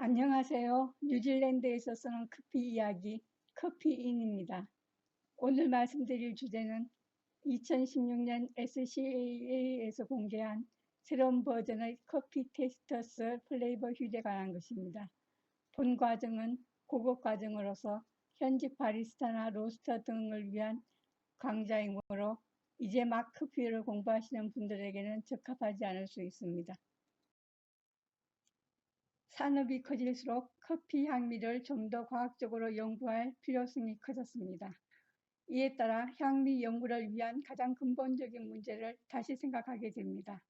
안녕하세요. 뉴질랜드에서 쓰는 커피 이야기, 커피인입니다. 오늘 말씀드릴 주제는 2016년 SCAA에서 공개한 새로운 버전의 커피 테이스터스 플레이버 휠에 관한 것입니다. 본 과정은 고급 과정으로서 현직 바리스타나 로스터 등을 위한 강좌이므로 이제 막 커피를 공부하시는 분들에게는 적합하지 않을 수 있습니다. 산업이 커질수록 커피 향미를 좀 더 과학적으로 연구할 필요성이 커졌습니다. 이에 따라 향미 연구를 위한 가장 근본적인 문제를 다시 생각하게 됩니다.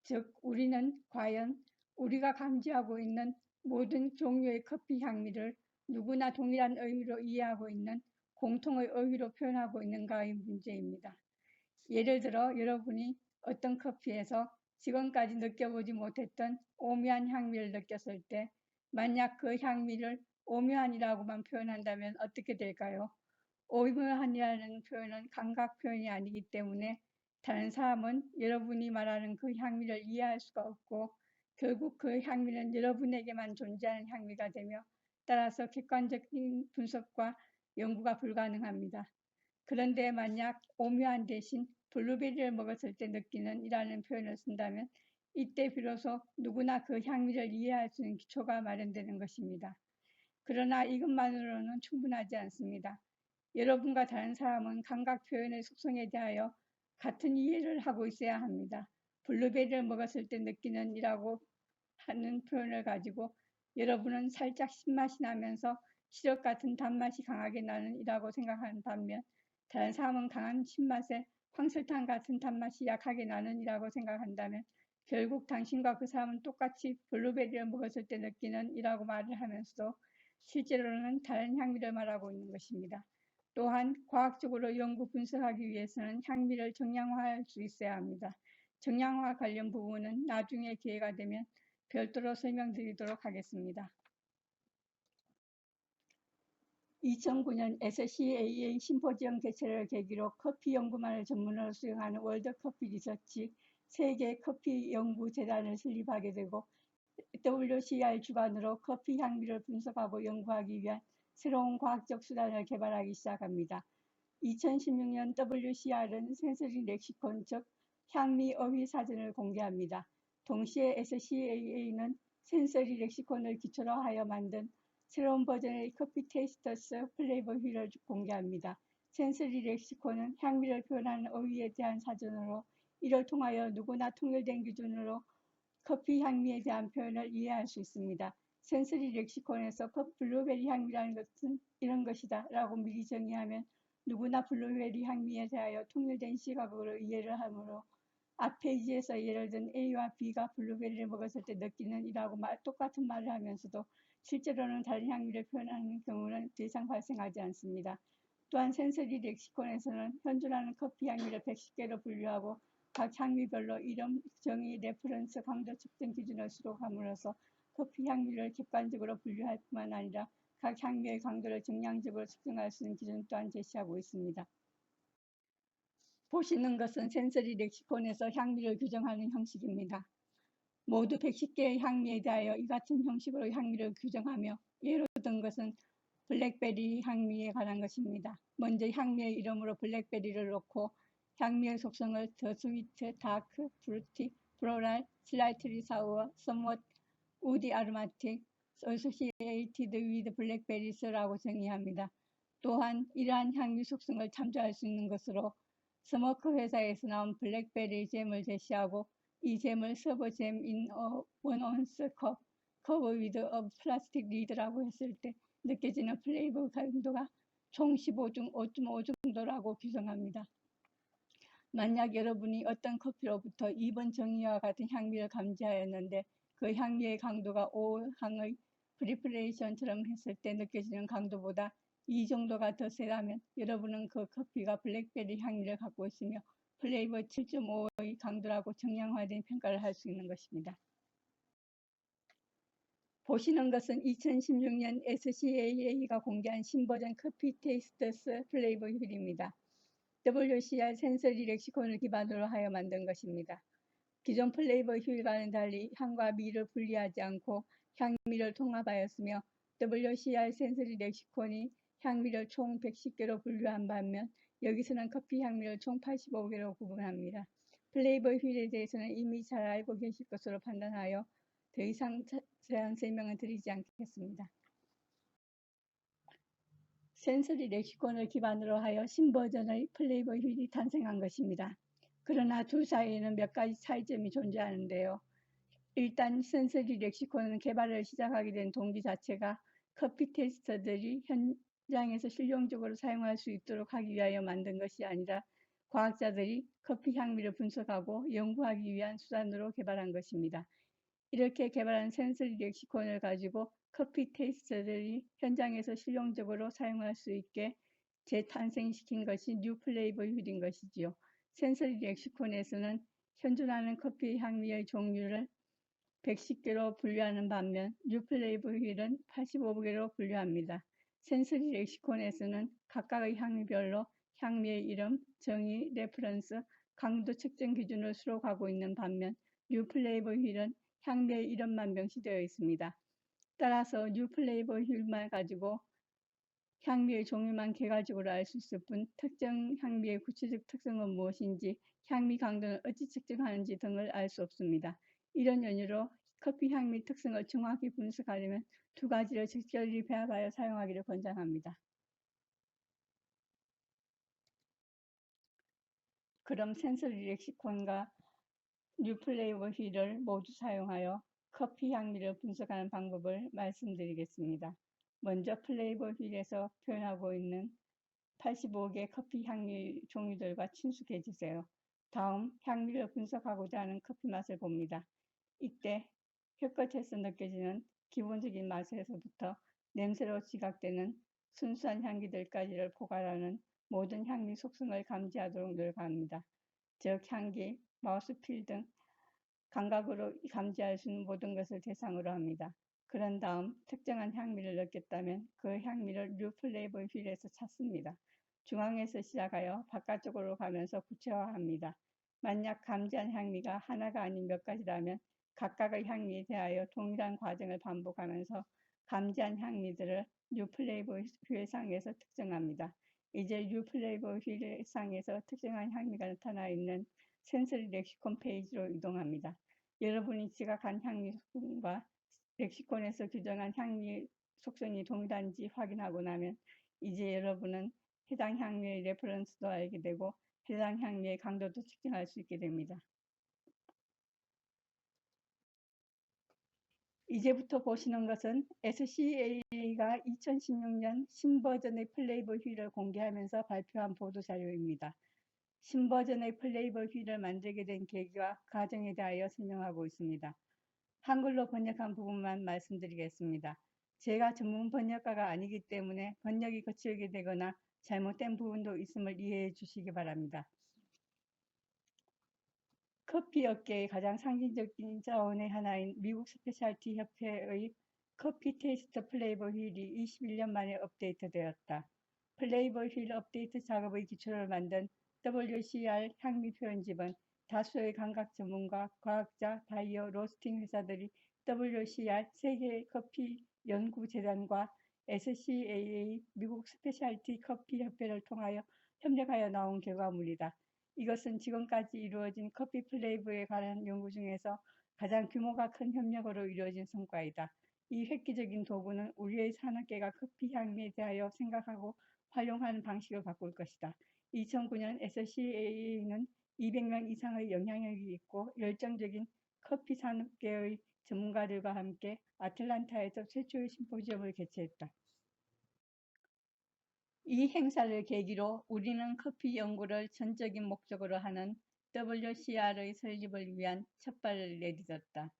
즉, 우리는 과연 우리가 감지하고 있는 모든 종류의 커피 향미를 누구나 동일한 의미로 이해하고 있는 공통의 의미로 표현하고 있는가의 문제입니다. 예를 들어 여러분이 어떤 커피에서 지금까지 느껴보지 못했던 오묘한 향미를 느꼈을 때 만약 그 향미를 오묘한이라고만 표현한다면 어떻게 될까요? 오묘한이라는 표현은 감각 표현이 아니기 때문에 다른 사람은 여러분이 말하는 그 향미를 이해할 수가 없고 결국 그 향미는 여러분에게만 존재하는 향미가 되며 따라서 객관적인 분석과 연구가 불가능합니다. 그런데 만약 오묘한 대신 블루베리를 먹었을 때 느끼는 이라는 표현을 쓴다면 이때 비로소 누구나 그 향미를 이해할 수 있는 기초가 마련되는 것입니다. 그러나 이것만으로는 충분하지 않습니다. 여러분과 다른 사람은 감각 표현의 속성에 대하여 같은 이해를 하고 있어야 합니다. 블루베리를 먹었을 때 느끼는 이라고 하는 표현을 가지고 여러분은 살짝 신맛이 나면서 시럽 같은 단맛이 강하게 나는 이라고 생각하는 반면 다른 사람은 강한 신맛에 황설탕 같은 단맛이 약하게 나는 이라고 생각한다면 결국 당신과 그 사람은 똑같이 블루베리를 먹었을 때 느끼는 이라고 말을 하면서도 실제로는 다른 향미를 말하고 있는 것입니다. 또한 과학적으로 연구 분석하기 위해서는 향미를 정량화할 수 있어야 합니다. 정량화 관련 부분은 나중에 기회가 되면 별도로 설명드리도록 하겠습니다. 2009년 SCAA 심포지엄 개최를 계기로 커피 연구만을 전문으로 수행하는 월드 커피 리서치 세계 커피 연구 재단을 설립하게 되고 WCR 주관으로 커피 향미를 분석하고 연구하기 위한 새로운 과학적 수단을 개발하기 시작합니다. 2016년 WCR은 센서리 렉시콘 즉 향미 어휘 사전을 공개합니다. 동시에 SCAA는 센서리 렉시콘을 기초로 하여 만든 새로운 버전의 커피 테이스터스 플레이버 휠을 공개합니다. 센서리 렉시콘은 향미를 표현하는 어휘에 대한 사전으로 이를 통하여 누구나 통일된 기준으로 커피 향미에 대한 표현을 이해할 수 있습니다. 센서리 렉시콘에서 블루베리 향미라는 것은 이런 것이다 라고 미리 정의하면 누구나 블루베리 향미에 대하여 통일된 시각으로 이해를 하므로 앞 페이지에서 예를 든 A와 B가 블루베리를 먹었을 때 느끼는 이라고 똑같은 말을 하면서도 실제로는 다른 향미를 표현하는 경우는 더 이상 발생하지 않습니다. 또한 센서리 렉시콘에서는 현존하는 커피 향미를 110개로 분류하고 각 향미별로 이름, 정의, 레퍼런스, 강도 측정 기준을 수록함으로써 커피 향미를 객관적으로 분류할 뿐만 아니라 각 향미의 강도를 정량적으로 측정할 수 있는 기준 또한 제시하고 있습니다. 보시는 것은 센서리 렉시콘에서 향미를 규정하는 형식입니다. 모두 110개의 향미에 대하여 이 같은 형식으로 향미를 규정하며 예로 든 것은 블랙베리 향미에 관한 것입니다. 먼저 향미의 이름으로 블랙베리를 놓고 향미의 속성을 더 스위트, 다크, 프루티, 플로랄, 슬라이트리 사우어, somewhat woody aromatic, associated with blackberries라고 정의합니다. 또한 이러한 향미 속성을 참조할 수 있는 것으로 스모크 회사에서 나온 블랙베리 잼을 제시하고 이 잼을 서버 잼 in a 1 ounce cup, covered with a plastic lid라고 했을 때 느껴지는 플레이버 강도가 총 15 중 5.5 정도라고 규정합니다. 만약 여러분이 어떤 커피로부터 2번 정의와 같은 향미를 감지하였는데 그 향미의 강도가 5항의 프리퍼레이션처럼 했을 때 느껴지는 강도보다 이 정도가 더 세다면 여러분은 그 커피가 블랙베리 향미를 갖고 있으며 플레이버 7.5의 강도라고 정량화된 평가를 할 수 있는 것입니다. 보시는 것은 2016년 SCAA가 공개한 신버전 커피 테이스터스 플레이버 휠입니다. WCR 센서리 렉시콘을 기반으로 하여 만든 것입니다. 기존 플레이버 휴일과는 달리 향과 미를 분리하지 않고 향미를 통합하였으며 WCR 센서리 렉시콘이 향미를 총 110개로 분류한 반면 여기서는 커피 향미를 총 85개로 구분합니다. 플레이버 휠에 대해서는 이미 잘 알고 계실 것으로 판단하여 더 이상 자세한 설명을 드리지 않겠습니다. 센서리 렉시콘을 기반으로 하여 신버전의 플레이버 휠이 탄생한 것입니다. 그러나 둘 사이에는 몇 가지 차이점이 존재하는데요. 일단 센서리 렉시콘은 개발을 시작하게 된 동기 자체가 커피 테스터들이 현장에서 실용적으로 사용할 수 있도록 하기 위하여 만든 것이 아니라 과학자들이 커피 향미를 분석하고 연구하기 위한 수단으로 개발한 것입니다. 이렇게 개발한 센서리 렉시콘을 가지고 커피 테스터들이 현장에서 실용적으로 사용할 수 있게 재탄생시킨 것이 뉴 플레이버 휠인 것이지요. 센서리 렉시콘에서는 현존하는 커피 향미의 종류를 110개로 분류하는 반면 뉴 플레이버 휠은 85개로 분류합니다. 센서리 렉시콘에서는 각각의 향미별로 향미의 이름, 정의, 레퍼런스, 강도 측정 기준을 수록하고 있는 반면 뉴 플레이버 휠은 향미의 이름만 명시되어 있습니다. 따라서 뉴 플레이버 휠만 가지고 향미의 종류만 개괄적으로 알 수 있을 뿐 특정 향미의 구체적 특성은 무엇인지, 향미 강도는 어찌 측정하는지 등을 알 수 없습니다. 이런 연유로 커피 향미 특성을 정확히 분석하려면 두 가지를 적절히 배합하여 사용하기를 권장합니다. 그럼 센서리 렉시콘과 뉴 플레이버 휠을 모두 사용하여 커피 향미를 분석하는 방법을 말씀드리겠습니다. 먼저 플레이버 휠에서 표현하고 있는 85개 커피 향미 종류들과 친숙해지세요. 다음 향미를 분석하고자 하는 커피 맛을 봅니다. 이때 혀끝에서 느껴지는 기본적인 맛에서부터 냄새로 지각되는 순수한 향기들까지를 포괄하는 모든 향미 속성을 감지하도록 노력합니다. 즉 향기, 마우스필 등 감각으로 감지할 수 있는 모든 것을 대상으로 합니다. 그런 다음 특정한 향미를 느꼈다면 그 향미를 뉴 플레이버 휠에서 찾습니다. 중앙에서 시작하여 바깥쪽으로 가면서 구체화합니다. 만약 감지한 향미가 하나가 아닌 몇 가지라면 각각의 향미에 대하여 동일한 과정을 반복하면서 감지한 향미들을 뉴 플레이버 휠상에서 특정합니다. 이제 뉴 플레이버 휠상에서 특정한 향미가 나타나 있는 센서리 렉시콘 페이지로 이동합니다. 여러분이 지각한 향미 속성과 렉시콘에서 규정한 향미 속성이 동일한지 확인하고 나면 이제 여러분은 해당 향미의 레퍼런스도 알게 되고 해당 향미의 강도도 측정할 수 있게 됩니다. 이제부터 보시는 것은 SCAA가 2016년 신버전의 플레이버 휠을 공개하면서 발표한 보도자료입니다. 신버전의 플레이버 휠을 만들게 된 계기와 과정에 대하여 설명하고 있습니다. 한글로 번역한 부분만 말씀드리겠습니다. 제가 전문 번역가가 아니기 때문에 번역이 거칠게 되거나 잘못된 부분도 있음을 이해해 주시기 바랍니다. 커피 업계의 가장 상징적인 자원의 하나인 미국 스페셜티 협회의 커피 테이스터 플레이버 휠이 21년 만에 업데이트되었다. 플레이버 휠 업데이트 작업의 기초를 만든 WCR 향미 표현집은 다수의 감각 전문가, 과학자, 바이어, 로스팅 회사들이 WCR 세계 커피 연구재단과 SCAA 미국 스페셜티 커피 협회를 통하여 협력하여 나온 결과물이다. 이것은 지금까지 이루어진 커피 플레이버에 관한 연구 중에서 가장 규모가 큰 협력으로 이루어진 성과이다. 이 획기적인 도구는 우리의 산업계가 커피 향미에 대하여 생각하고 활용하는 방식을 바꿀 것이다. 2009년 SCAA는 200명 이상의 영향력이 있고 열정적인 커피 산업계의 전문가들과 함께 아틀란타에서 최초의 심포지엄을 개최했다. 이 행사를 계기로 우리는 커피 연구를 전적인 목적으로 하는 WCR의 설립을 위한 첫발을 내딛었다.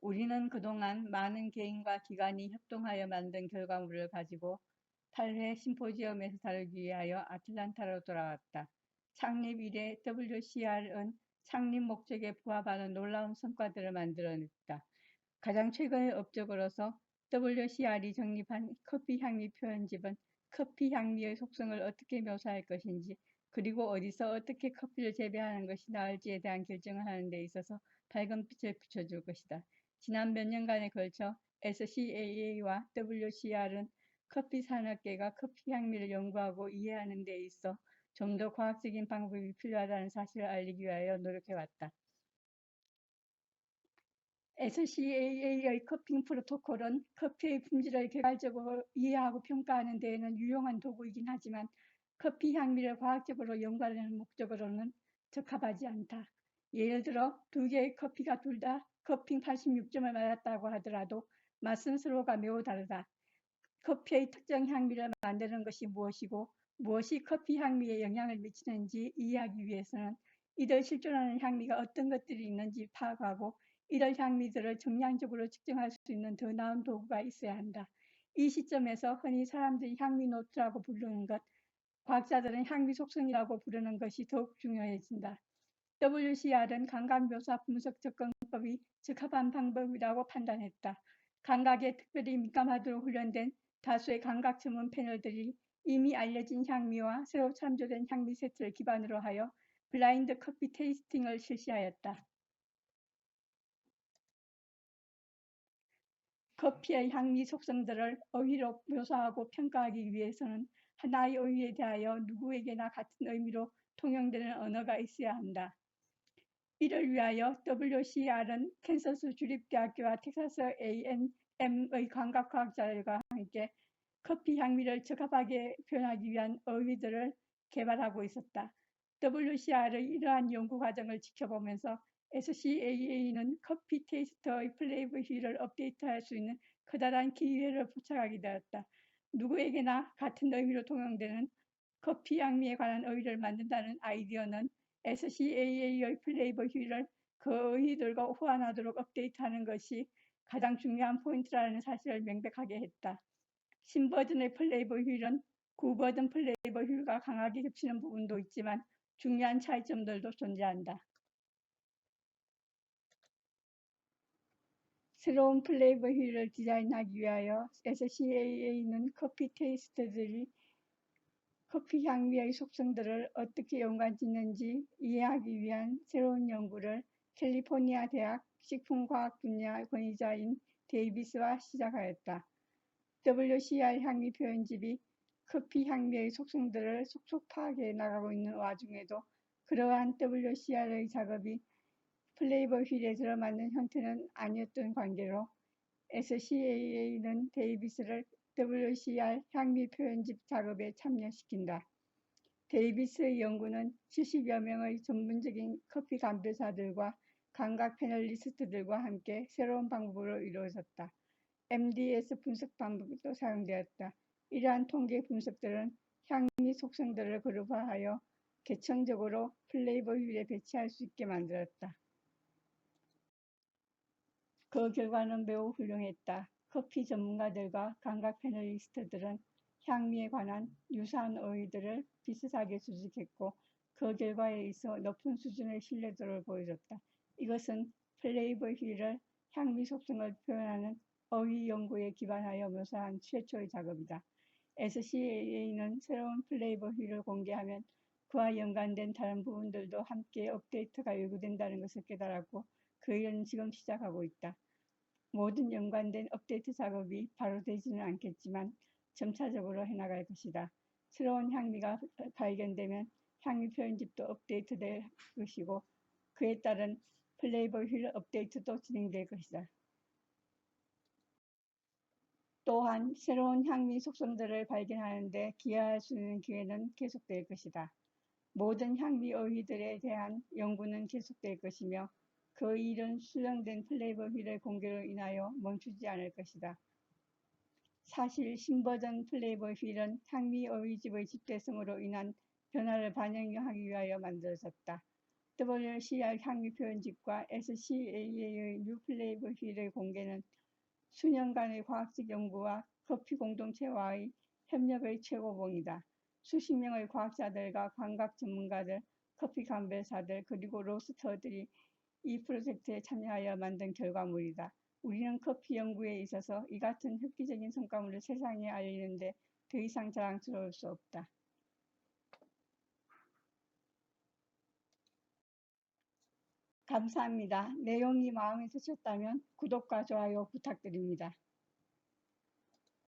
우리는 그동안 많은 개인과 기관이 협동하여 만든 결과물을 가지고 8회 심포지엄에서 다루기 위하여 아틀란타로 돌아왔다. 창립 이래 WCR은 창립 목적에 부합하는 놀라운 성과들을 만들어냈다. 가장 최근의 업적으로서 WCR이 정립한 커피 향미 표현집은 커피 향미의 속성을 어떻게 묘사할 것인지, 그리고 어디서 어떻게 커피를 재배하는 것이 나을지에 대한 결정을 하는 데 있어서 밝은 빛을 비춰줄 것이다. 지난 몇 년간에 걸쳐 SCAA와 WCR은 커피 산업계가 커피 향미를 연구하고 이해하는 데 있어 좀 더 과학적인 방법이 필요하다는 사실을 알리기 위하여 노력해왔다. SCAA의 커피 프로토콜은 커피의 품질을 객관적으로 이해하고 평가하는 데에는 유용한 도구이긴 하지만 커피 향미를 과학적으로 연구하는 목적으로는 적합하지 않다. 예를 들어 두 개의 커피가 둘 다 커피 86점을 맞았다고 하더라도 맛은 서로가 매우 다르다. 커피의 특정 향미를 만드는 것이 무엇이고 무엇이 커피 향미에 영향을 미치는지 이해하기 위해서는 이들 실존하는 향미가 어떤 것들이 있는지 파악하고 이들 향미들을 정량적으로 측정할 수 있는 더 나은 도구가 있어야 한다. 이 시점에서 흔히 사람들이 향미 노트라고 부르는 것, 과학자들은 향미 속성이라고 부르는 것이 더욱 중요해진다. WCR은 감각묘사 분석 접근법이 적합한 방법이라고 판단했다. 감각에 특별히 민감하도록 훈련된 다수의 감각 전문 패널들이 이미 알려진 향미와 새로 참조된 향미 세트를 기반으로 하여 블라인드 커피 테이스팅을 실시하였다. 커피의 향미 속성들을 어휘로 묘사하고 평가하기 위해서는 하나의 어휘에 대하여 누구에게나 같은 의미로 통용되는 언어가 있어야 한다. 이를 위하여 WCR은 캔서스 주립대학교와 텍사스 A&M의 감각과학자들과 함께 커피 향미를 적합하게 표현하기 위한 어휘들을 개발하고 있었다. WCR의 이러한 연구 과정을 지켜보면서 SCAA는 커피 테이스터의 플레이버 휠을 업데이트할 수 있는 커다란 기회를 포착하게 되었다. 누구에게나 같은 의미로 통용되는 커피 향미에 관한 어휘를 만든다는 아이디어는 SCAA의 플레이버 휠을 그 어휘들과 호환하도록 업데이트하는 것이 가장 중요한 포인트라는 사실을 명백하게 했다. 신버전의 플레이버 휠은 구버전 플레이버 휠과 강하게 겹치는 부분도 있지만 중요한 차이점들도 존재한다. 새로운 플레이버 휠을 디자인하기 위하여 SCAA는 커피 테이스터들이 커피 향미의 속성들을 어떻게 연관짓는지 이해하기 위한 새로운 연구를 캘리포니아 대학 식품과학 분야 권위자인 데이비스와 시작하였다. WCR 향미 표현집이 커피 향미의 속성들을 속속 파악해 나가고 있는 와중에도 그러한 WCR의 작업이 플레이버 휠에 들어맞는 형태는 아니었던 관계로 SCAA는 데이비스를 WCR 향미 표현집 작업에 참여시킨다. 데이비스의 연구는 70여 명의 전문적인 커피 감별사들과 감각 패널리스트들과 함께 새로운 방법으로 이루어졌다. MDS 분석 방법도 사용되었다. 이러한 통계 분석들은 향미 속성들을 그룹화하여 계층적으로 플레이버 휠에 배치할 수 있게 만들었다. 그 결과는 매우 훌륭했다. 커피 전문가들과 감각 패널리스트들은 향미에 관한 유사한 어휘들을 비슷하게 수집했고 그 결과에 있어 높은 수준의 신뢰도를 보여줬다. 이것은 플레이버 휠을 향미 속성을 표현하는 어휘 연구에 기반하여 묘사한 최초의 작업이다. SCAA는 새로운 플레이버 휠을 공개하면 그와 연관된 다른 부분들도 함께 업데이트가 요구된다는 것을 깨달았고 그 일은 지금 시작하고 있다. 모든 연관된 업데이트 작업이 바로 되지는 않겠지만 점차적으로 해나갈 것이다. 새로운 향미가 발견되면 향미 표현집도 업데이트될 것이고 그에 따른 플레이버 휠 업데이트도 진행될 것이다. 또한 새로운 향미 속성들을 발견하는 데 기여할 수 있는 기회는 계속될 것이다. 모든 향미 어휘들에 대한 연구는 계속될 것이며 그 일은 수정된 플레이버 휠의 공개로 인하여 멈추지 않을 것이다. 사실 신버전 플레이버 휠은 향미 어휘집의 집대성으로 인한 변화를 반영하기 위하여 만들어졌다. WCR 향미 표현집과 SCAA의 뉴 플레이버 휠의 공개는 수년간의 과학적 연구와 커피 공동체와의 협력의 최고봉이다. 수십 명의 과학자들과 감각 전문가들, 커피 감별사들, 그리고 로스터들이 이 프로젝트에 참여하여 만든 결과물이다. 우리는 커피 연구에 있어서 이 같은 획기적인 성과물을 세상에 알리는 데 더 이상 자랑스러울 수 없다. 감사합니다. 내용이 마음에 드셨다면 구독과 좋아요 부탁드립니다.